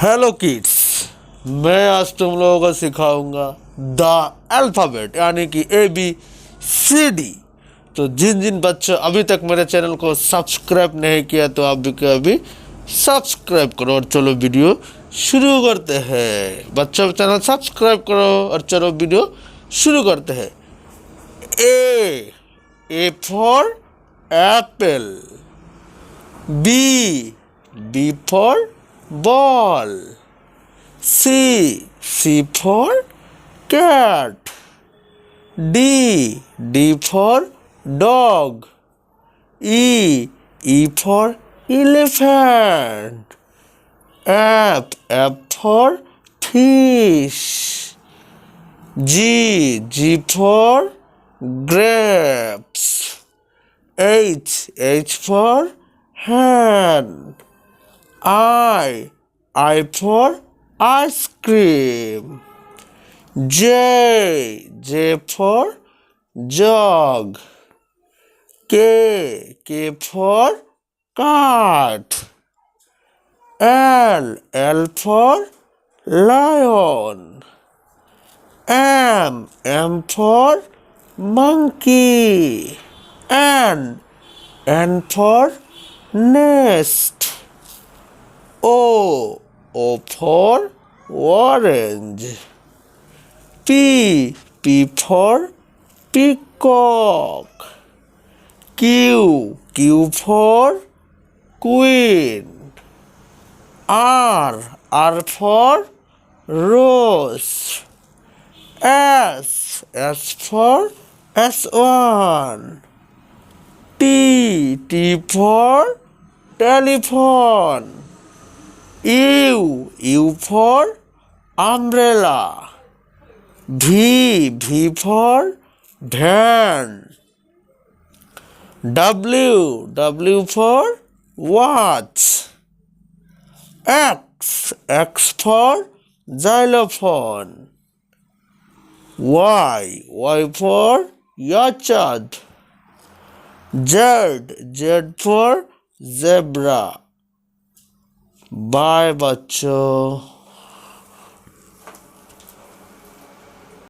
Hello kids, मैं आज तुम लोगों को सिखाऊंगा द अल्फ़ाबेट यानी कि ABCD। तो जिन जिन बच्चों अभी तक मेरे चैनल को सब्सक्राइब नहीं किया तो आप भी अभी सब्सक्राइब करो। और चलो वीडियो शुरू करते हैं। बच्चों चैनल सब्सक्राइब करो और चलो वीडियो शुरू करते हैं। A for Apple. B for ball. C for cat. D for dog. E for elephant. F for fish. G for grapes. H for hand. I for ice cream. J for jug. K for cat. L for lion. M for monkey. N for nest. O for orange. P for peacock. Q for queen. R for rose. S for swan. T for telephone. U for umbrella. V for van. W for watch. X for xylophone. Y for orchard. Z for zebra. Bye बच्चों।